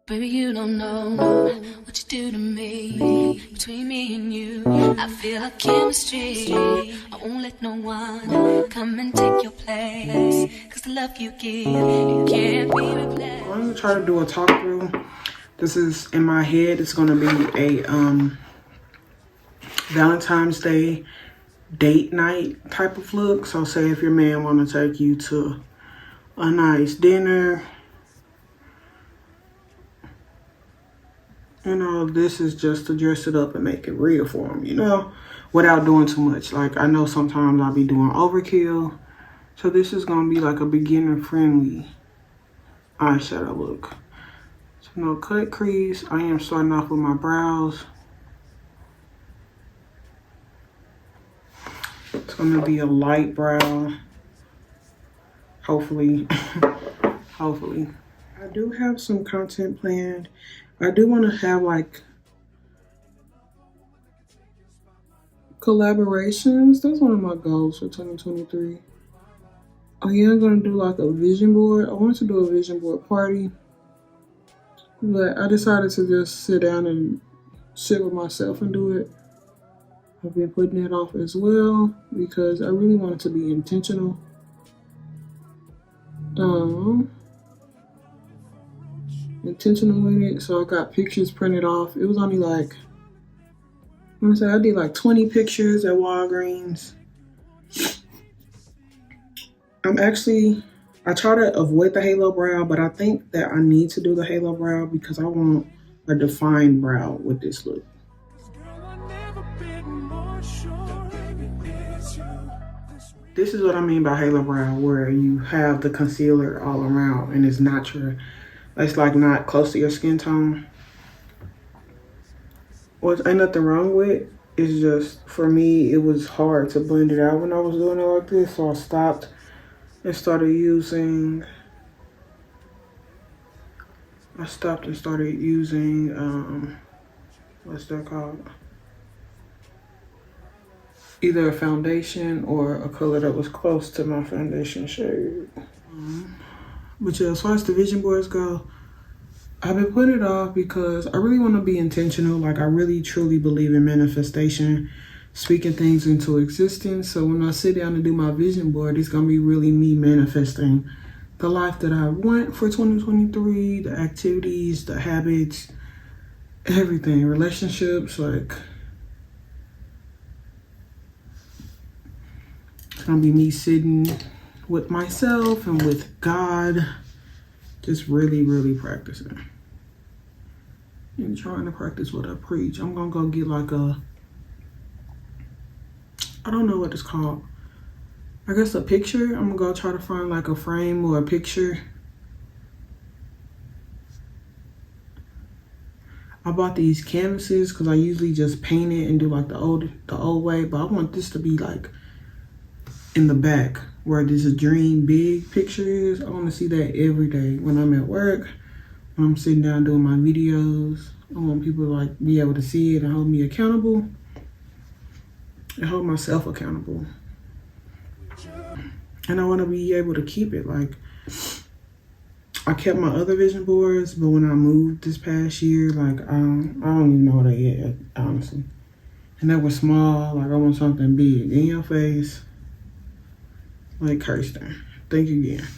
Baby, you don't know what you do to me. Between me and you, I feel like chemistry. I won't let no one come and take your place. Cause the love you give, it can't be replaced. I'm gonna try to do a talk through. This is in my head. It's gonna be a Valentine's Day date night type of look. So say if your man wanna take you to a nice dinner, you know, this is just to dress it up and make it real for him, you know, without doing too much. Like, I know sometimes I'll be doing overkill. So this is going to be like a beginner-friendly eyeshadow look. So no cut crease. I am starting off with my brows. It's going to be a light brow. Hopefully. Hopefully. I do have some content planned. I do want to have like collaborations. That's one of my goals for 2023. Oh yeah, I'm gonna do like a vision board. I wanted to do a vision board party, but I decided to just sit down and sit with myself and do it. I've been putting it off as well because I really wanted to be intentional. Intentional with it. So I got pictures printed off. It was only like, I'm gonna say I did like 20 pictures at Walgreens. I try to avoid the halo brow, but I think that I need to do the halo brow because I want a defined brow with this look. This is what I mean by halo brow, where you have the concealer all around and it's natural. It's like not close to your skin tone. What ain't nothing wrong with it. It's just, for me, it was hard to blend it out when I was doing it like this, so I stopped and started using, what's that called? Either a foundation or a color that was close to my foundation shade. But yeah, as far as the vision boards go, I've been putting it off because I really want to be intentional. Like, I really truly believe in manifestation, speaking things into existence. So when I sit down and do my vision board, it's going to be really me manifesting the life that I want for 2023, the activities, the habits, everything, relationships. Like, it's going to be me sitting with myself and with God, just really, really practicing. And trying to practice what I preach. I'm gonna go get like I don't know what it's called. I guess a picture. I'm gonna go try to find like a frame or a picture. I bought these canvases because I usually just paint it and do like the old way, but I want this to be like in the back where this dream big picture is. I want to see that every day when I'm at work. When I'm sitting down doing my videos, I want people to like be able to see it and hold me accountable and hold myself accountable. And I want to be able to keep it. Like, I kept my other vision boards, but when I moved this past year, like, I don't even know what I get, honestly. And they were small. Like, I want something big in your face, like Kersten. Thank you again.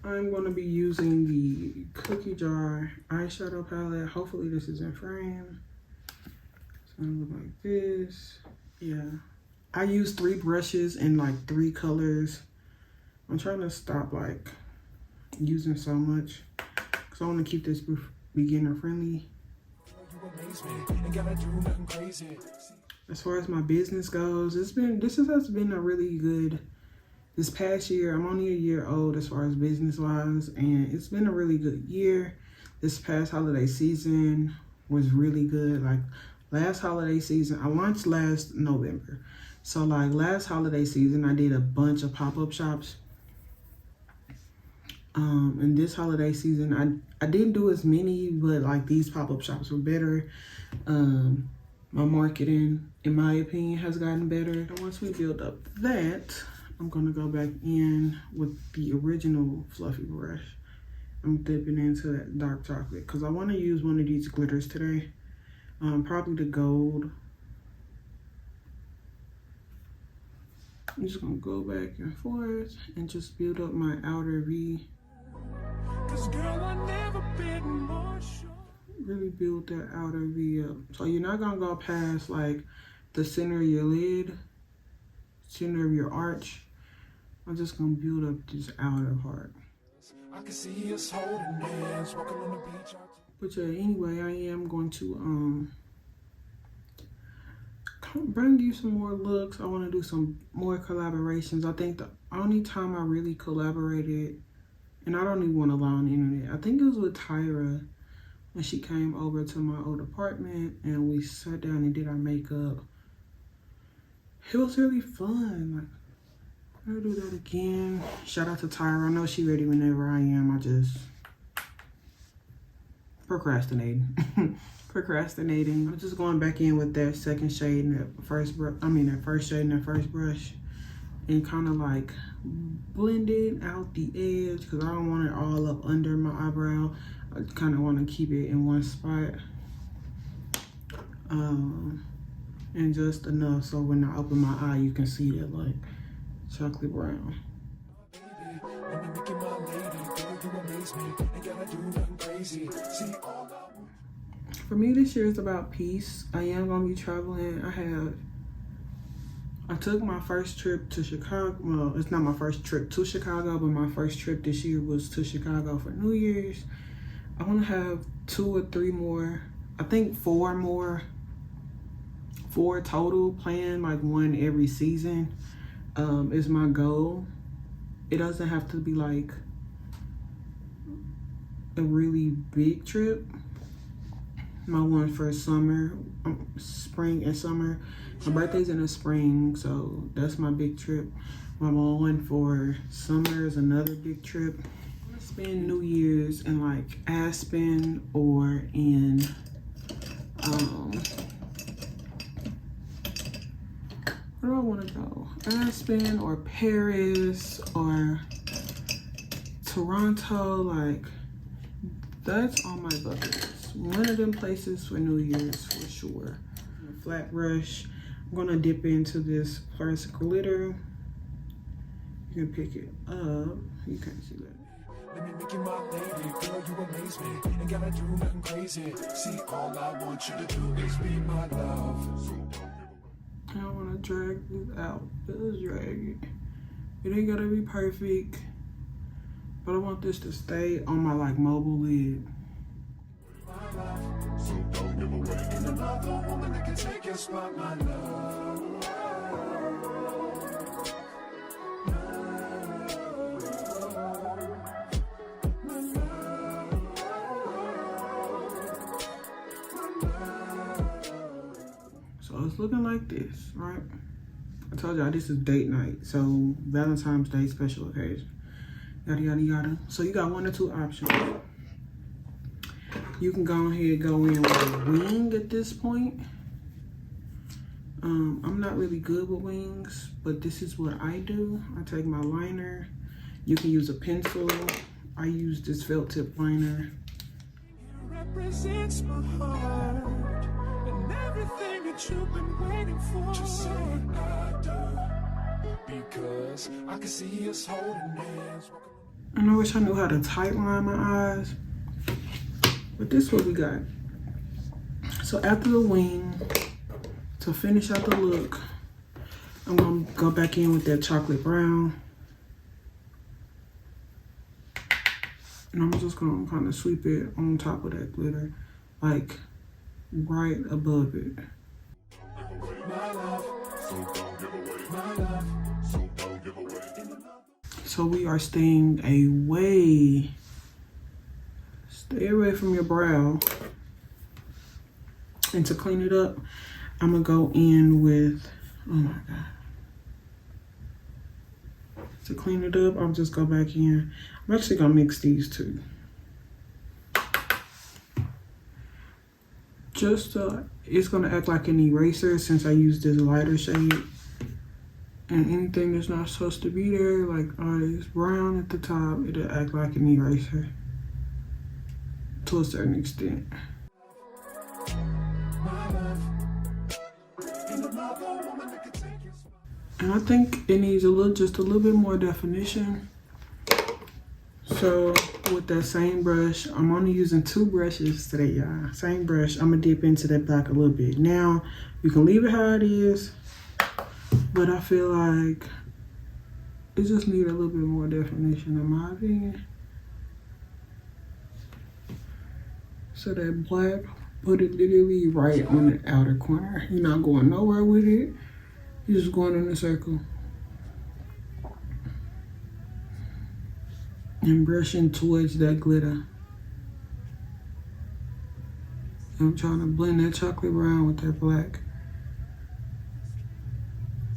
I'm going to be using the Kookie Jar eyeshadow palette. Hopefully this is in frame. It's going to look like this. Yeah. I use 3 brushes in like 3 colors. I'm trying to stop like using so much because I want to keep this beginner friendly. As far as my business goes, this has been a really good. This past year, I'm only a year old as far as business-wise, and it's been a really good year. This past holiday season was really good. Like, last holiday season, I launched last November. So, like, last holiday season, I did a bunch of pop-up shops. And this holiday season, I didn't do as many, but, like, these pop-up shops were better. My marketing, in my opinion, has gotten better. And once we build up that, I'm gonna go back in with the original fluffy brush I'm dipping into that dark chocolate because I want to use one of these glitters today. Probably the gold. I'm just gonna go back and forth and just build up my outer V. Really build that outer V up. So you're not gonna go past like the center of your lid, center of your arch. I'm just gonna build up this outer part. I can see us holding hands, walking on the beach. But yeah, anyway, I am going to bring you some more looks. I want to do some more collaborations. I think the only time I really collaborated, and I don't even want to lie on the internet, I think it was with Tyra when she came over to my old apartment and we sat down and did our makeup. It was really fun. Like, I'll do that again. Shout out to Tyra. I know she ready whenever I am. I just procrastinating. I'm just going back in with that second shade and that first brush. That first shade and that first brush, and kind of like blending out the edge because I don't want it all up under my eyebrow. I kind of want to keep it in one spot, and just enough so when I open my eye, you can see that like chocolate brown. For me, this year is about peace. I am gonna be traveling. I took my first trip to Chicago. Well, it's not my first trip to Chicago, but my first trip this year was to Chicago for New Year's. I want to have 2 or 3 more. I think 4 more. 4 total, planned, like 1 every season. Is my goal. It doesn't have to be like a really big trip. My one for summer, spring and summer. My birthday's in the spring, so that's my big trip. My one for summer is another big trip. I'm gonna spend New Year's in like Aspen or in where do I want to go? Aspen or Paris or Toronto. Like, that's on my bucket list. One of them places for New Year's for sure. A flat brush. I'm gonna dip into this first glitter. You can pick it up. You can't see that. Let me make you my lady, girl, you amaze me. Ain't gotta do nothing crazy. See, all I want you to do is be my love. I don't want to drag this out. Just drag it. It ain't gotta be perfect, but I want this to stay on my like mobile lid. So don't give away. And another woman that can take your spot, my love. So it's looking like this, right? I told y'all this is date night, so Valentine's Day special occasion. Yada yada yada. So you got 1 or 2 options. You can go ahead and go in with a wing at this point. I'm not really good with wings, but this is what I do. I take my liner. You can use a pencil. I use this felt tip liner. It represents my heart and everything that you've been waiting for. Just say I do, because I can see us holding hands. I wish I knew how to tight line my eyes. But this is what we got. So after the wing, to finish out the look, I'm gonna go back in with that chocolate brown. And I'm just gonna kind of sweep it on top of that glitter, like right above it. So we are staying away. Stay away from your brow. And to clean it up, I'm gonna go in with, oh my God. To clean it up, I'll just go back in. I'm actually gonna mix these two. It's gonna act like an eraser since I used this lighter shade. And anything that's not supposed to be there, like all this brown at the top, it'll act like an eraser. to a certain extent. And I think it needs just a little bit more definition. So with that same brush, I'm only using 2 brushes today, y'all. Same brush, I'm gonna dip into that black a little bit. Now, you can leave it how it is, but I feel like it just needs a little bit more definition in my opinion. So that black, put it literally right on the outer corner. You're not going nowhere with it. You're just going in a circle. And brushing towards that glitter. I'm trying to blend that chocolate brown with that black.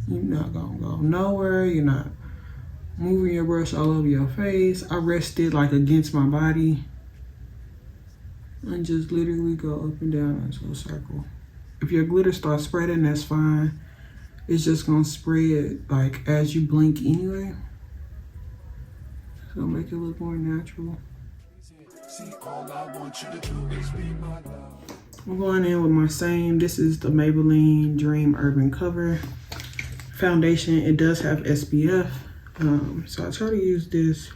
You're not gonna go nowhere. You're not moving your brush all over your face. I rest it like against my body. And just literally go up and down into a circle. If your glitter starts spreading, that's fine. It's just gonna spread like as you blink anyway. So make it look more natural. I'm going in with my same, this is the Maybelline Dream Urban Cover foundation. It does have SPF. So I try to use this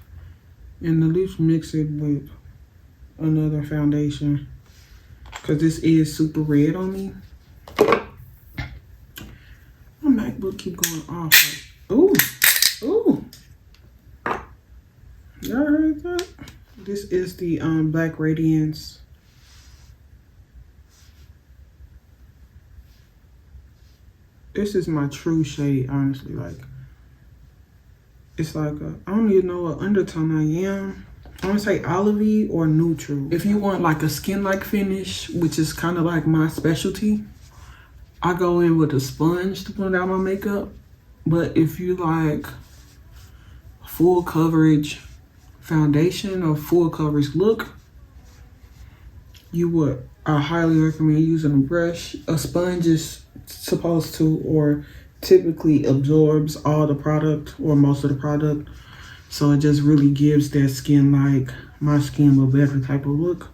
and at least mix it with another foundation because this is super red on me. My MacBook keep going off. Ooh, ooh. Y'all heard that? This is the Black Radiance. This is my true shade, honestly. Like, it's like I don't even know what undertone I am. I want to say olivey or neutral. If you want like a skin-like finish, which is kind of like my specialty, I go in with a sponge to blend out my makeup. But if you like full coverage foundation or full coverage look, I highly recommend using a brush. A sponge is supposed to or typically absorbs all the product or most of the product. So it just really gives that skin like my skin a better type of look.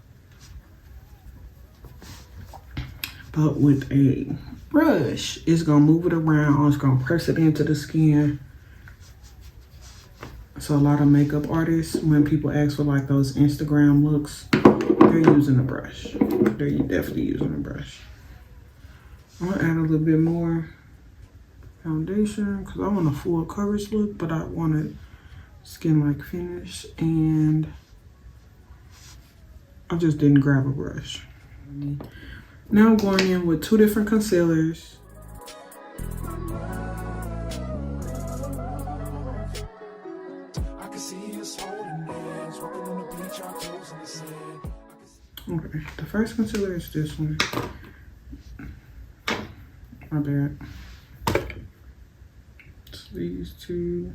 But with a brush, it's gonna move it around, it's gonna press it into the skin. So a lot of makeup artists, when people ask for like those Instagram looks, they're using a brush. They're definitely using a brush. I'm gonna add a little bit more foundation because I want a full coverage look, but I want a skin-like finish, and I just didn't grab a brush. Now I'm going in with 2 different concealers. Okay, the first concealer is this one. My bad. It's these 2.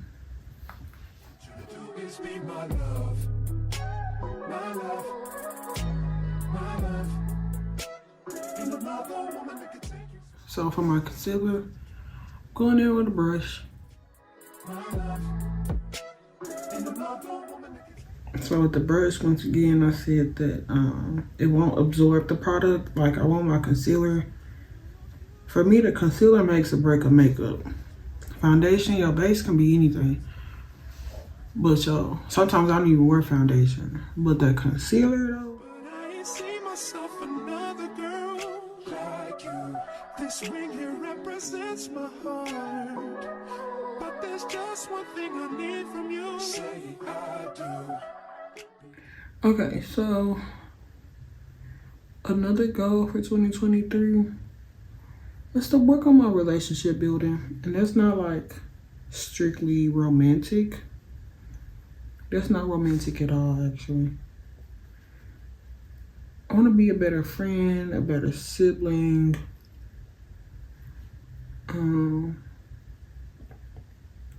So for my concealer, going in with a brush. So with the brush, once again, I said that it won't absorb the product. Like I want my concealer. For me, the concealer makes or break a makeup. Foundation, your base can be anything. But yo, sometimes I don't even wear foundation. But that concealer though. But I ain't see myself another girl like you. This ring here represents my heart. But there's just one thing I need from you. Say I do. Okay, so another goal for 2023 is to work on my relationship building. And that's not like strictly romantic. That's not romantic at all, actually. I want to be a better friend, a better sibling.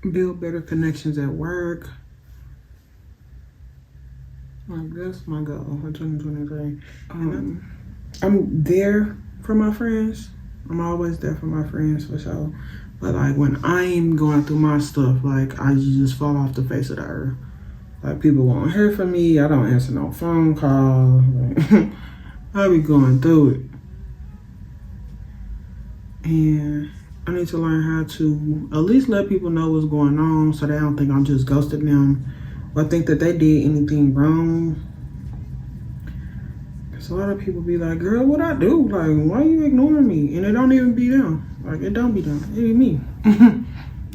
Build better connections at work. Like, that's my goal for 2023. I'm there for my friends. I'm always there for my friends, for sure. But like when I'm going through my stuff, like I just fall off the face of the earth. Like, people won't hear from me. I don't answer no phone calls. I be going through it. And I need to learn how to at least let people know what's going on so they don't think I'm just ghosting them or think that they did anything wrong. Because a lot of people be like, girl, what I do? Like, why you ignoring me? And it don't even be them. Like, it don't be them. It be me.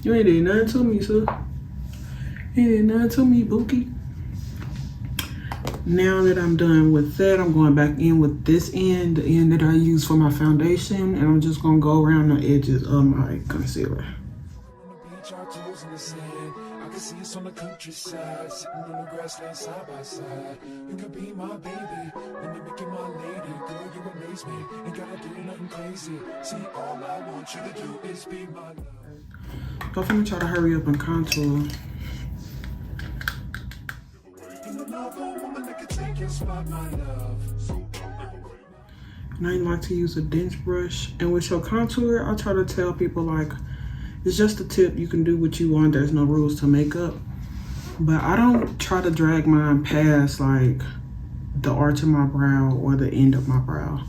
You ain't did nothing to me, sir. You ain't did nothing to me, Bookie. Now that I'm done with that, I'm going back in with this end, the end that I use for my foundation, and I'm just gonna go around the edges of my concealer. I can see us on the countryside, sitting on the grassland side by side. You could be my baby, and you make you my lady. Girl, you amaze me, ain't gotta do nothing crazy. See, all I want you to do is be my love. So I'm gonna try to hurry up and contour. And I like to use a dense brush. And with your contour, I try to tell people, like, it's just a tip. You can do what you want. There's no rules to makeup. But I don't try to drag mine past, like, the arch of my brow or the end of my brow.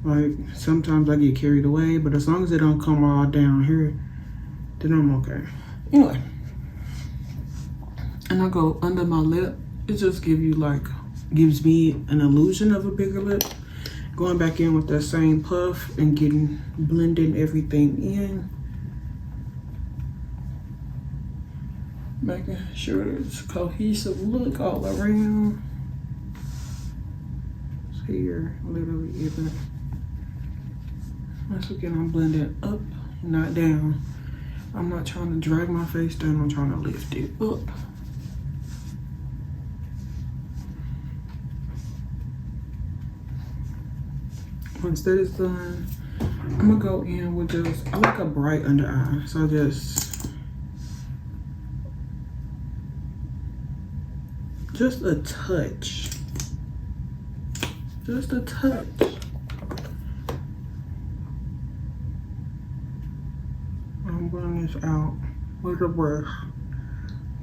Like, sometimes I get carried away, but as long as it don't come all down here, then I'm okay. Anyway. And I go under my lip. It just gives me an illusion of a bigger lip. Going back in with that same puff and blending everything in. Making sure it's a cohesive look all around. It's here, literally even. Once again, I'm blending up, not down. I'm not trying to drag my face down, I'm trying to lift it up. Once that is done, I'm gonna go in with I like a bright under eye. So just a touch. Just a touch. I'm blending this out with a brush.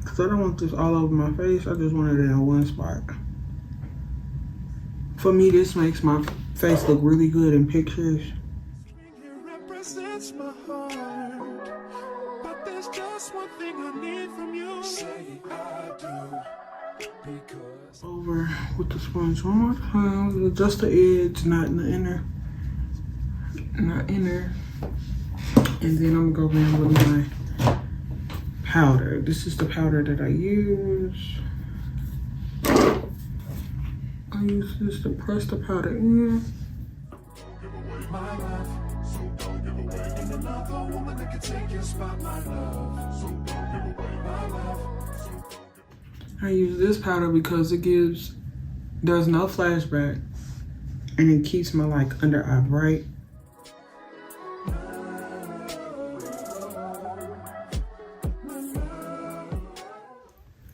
Cause I don't want this all over my face. I just want it in one spot. For me, this makes my face look really good in pictures. Represents my heart, but there's just one thing I need from you. Say I do, because over with the sponge one more time, just the edge, not in the inner, not inner. And then I'm gonna go in with my powder. This is the powder that I use. I use this to press the powder in. I use this powder because there's no flashback and it keeps my under eye bright.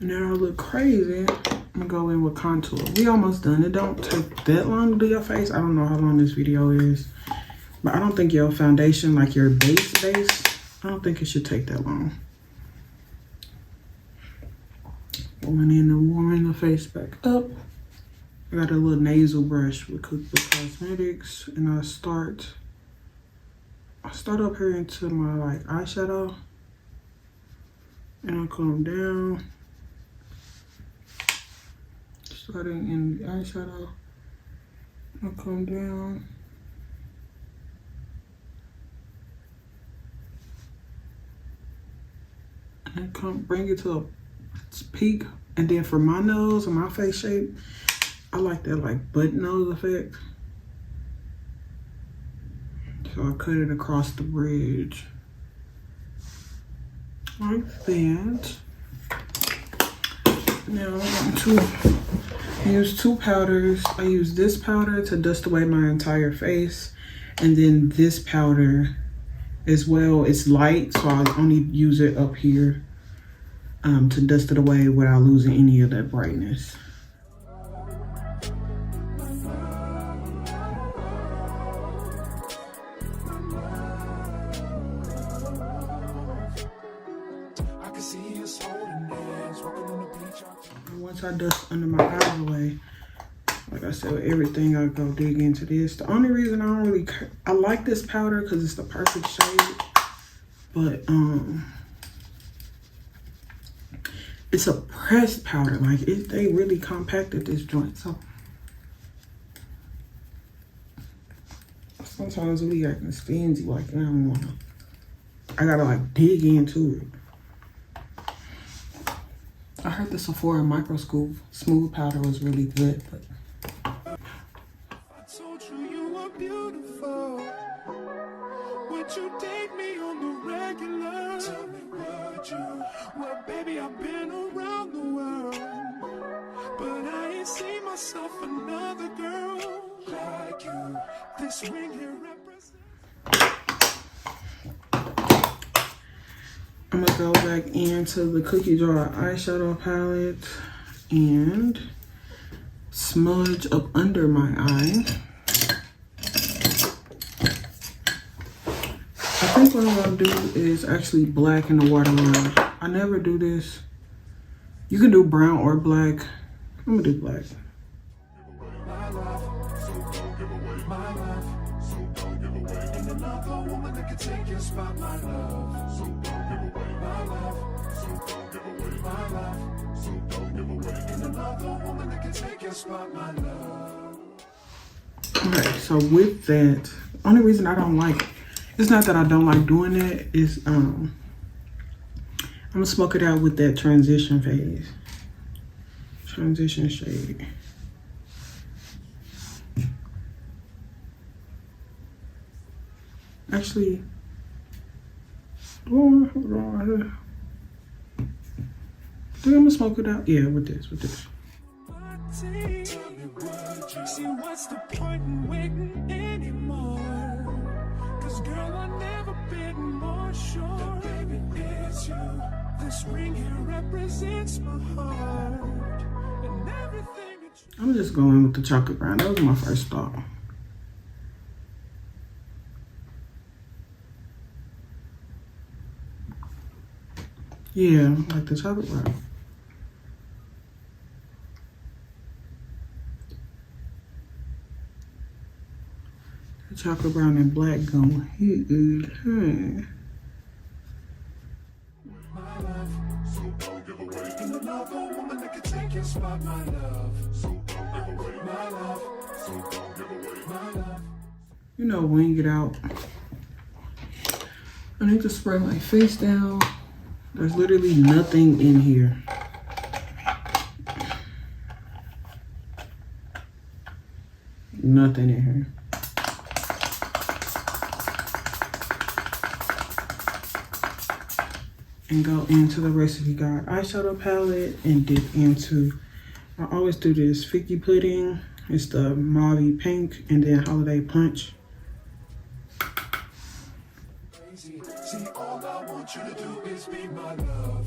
Now I look crazy. I'm gonna go in with contour. We almost done. It don't take that long to do your face. I don't know how long this video is, but I don't think your foundation, like your base, I don't think it should take that long. Going in and warming the face back up. I got a little nasal brush with KookBook Cosmetics, and I start up here into my eyeshadow, and I come down. Starting in the eyeshadow, I'll come down. And bring it to a peak. And then for my nose and my face shape, I like that butt nose effect. So I cut it across the bridge. Like that. Now I'm going to use two powders. I use this powder to dust away my entire face, and then this powder as well. It's light, so I only use it up here to dust it away without losing any of that brightness. I can see us holding hands, walking on the beach. once I dust under my eyes away, like I said, with everything, I go dig into this. The only reason I don't really, I like this powder because it's the perfect shade, but it's a pressed powder. Like they really compacted this joint. So sometimes it be acting stingy, like I don't wanna. I gotta like dig into it. I heard the Sephora Micro Smooth Powder was really good, but I told you you were beautiful. Would you date me on the regular? Tell me, would you? Well, baby, I've been around the world, but I ain't seen myself another girl like you. This ring here represents. I'm gonna go back into the Cookie Jar eyeshadow palette and smudge up under my eye. I think what I'm gonna do is actually blacken the waterline. I never do this. You can do brown or black. I'm gonna do black. My love, so don't give away my love, so don't give away. And another woman that can take your spot, my love, so don't give away my love, so don't give away my love, so don't give away. And another woman that can take your spot, my love. Alright, so with that, only reason I don't like, it's not that I don't like doing that, is I'm gonna smoke it out with that transition phase. Transition shade. Actually, hold on. Do I'm gonna smoke it out? Yeah, with this. Tell me, would you see what's the point in waiting anymore? Cause girl, I've never been more sure that baby it's you. This ring here represents my heart and everything that you. I'm just going with the chocolate brown. That was my first thought. Yeah, like the chocolate brown. The chocolate brown and black going hit. My love, so don't give away. And another woman that can take your spot, my love, so don't give away my love, so don't give away my love. You know, wing it out. I need to spray my face down. There's literally nothing in here. Nothing in here. And go into the Recipe Guide eyeshadow palette and dip into, I always do this Figgy Pudding. It's the mauve pink and then Holiday Punch. See, all I want you to do is be my love,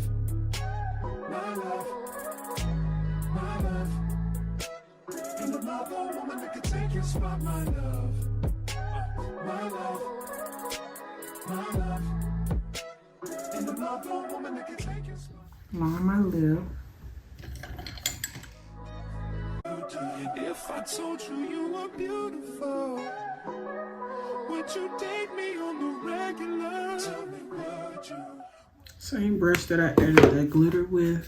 my love, my love. And another woman that can take your spot, my love, my love, my love. And another woman that can take your spot. Line my lip. If I told you you were beautiful, would you date me on the regular? Tell me, would you? Same brush that I added that glitter with.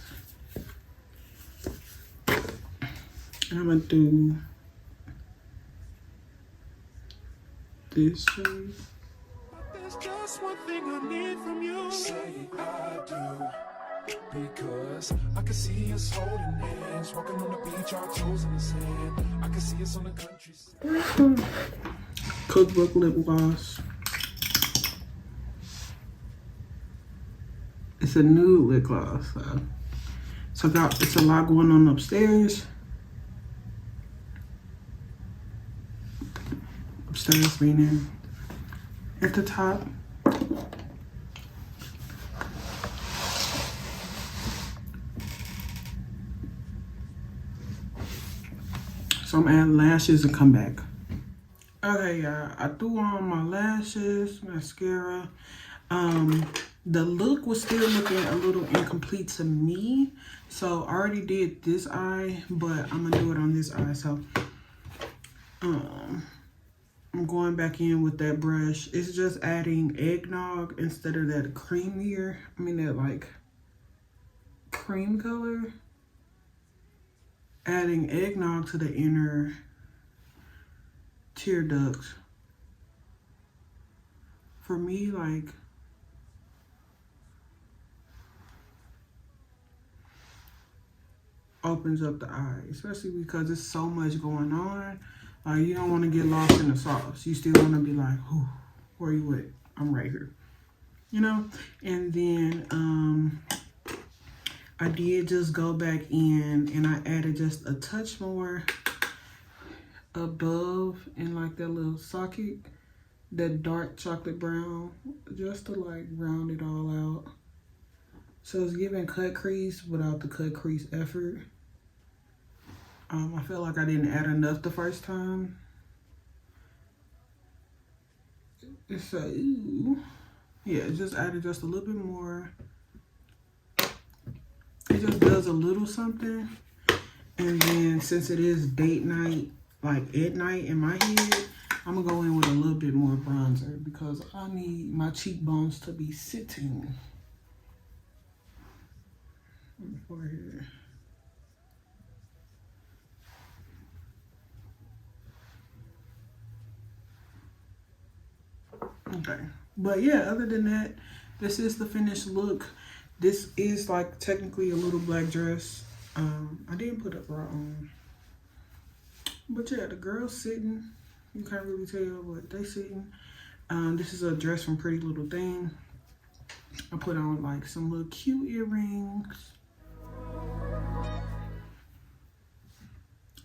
And I'm gonna do this shade. There's just one thing I need from you. Say I do. Because I can see us holding hands, walking on the beach, our toes in the sand. I can see us on the countryside. Cookbook lip gloss. It's a nude lip gloss. So it's a lot going on upstairs. Upstairs meaning at the top. So I'm adding lashes and come back. Okay, y'all, I threw on my lashes, mascara. the look was still looking a little incomplete to me. So I already did this eye, but I'm gonna do it on this eye. So I'm going back in with that brush. It's just adding eggnog instead of that creamier, that like cream color. Adding eggnog to the inner tear ducts. For me, like, opens up the eye, especially because there's so much going on. You don't want to get lost in the sauce. You still want to be like, where you at? I'm right here. You know? And then I did just go back in and I added just a touch more above in like that little socket, that dark chocolate brown, just to like round it all out. So it's giving cut crease without the cut crease effort. I feel like I didn't add enough the first time. So, yeah, just added just a little bit more. It just does a little something. And then since it is date night, like at night in my head, I'm gonna go in with a little bit more bronzer because I need my cheekbones to be sitting. Forehead. Okay, but yeah, other than that, this is the finished look. This is like technically a little black dress. I didn't put a bra on, but yeah, the girl's sitting. You can't really tell, but they sitting. This is a dress from Pretty Little Thing. I put on like some little cute earrings.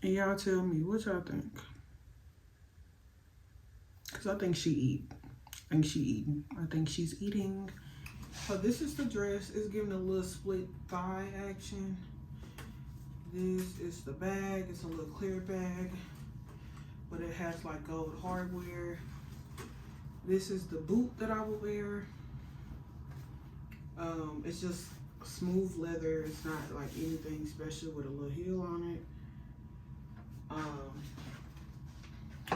And y'all tell me, what y'all think? Because I think she eat. I think she eating. I think she's eating. So this is the dress. It's giving a little split thigh action. This is the bag. It's a little clear bag, but it has like gold hardware. This is the boot that I will wear. It's just smooth leather. It's not like anything special with a little heel on it.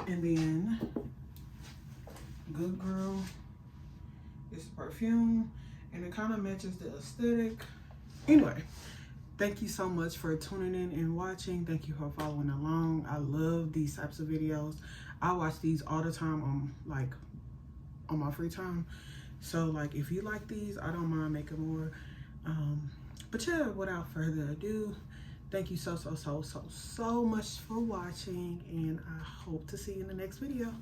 And then Good Girl. It's perfume, and it kind of matches the aesthetic. Anyway, thank you so much for tuning in and watching. Thank you for following along. I love these types of videos. I watch these all the time on my free time. So like, if you like these, I don't mind making more. But yeah, without further ado, thank you so much for watching, and I hope to see you in the next video.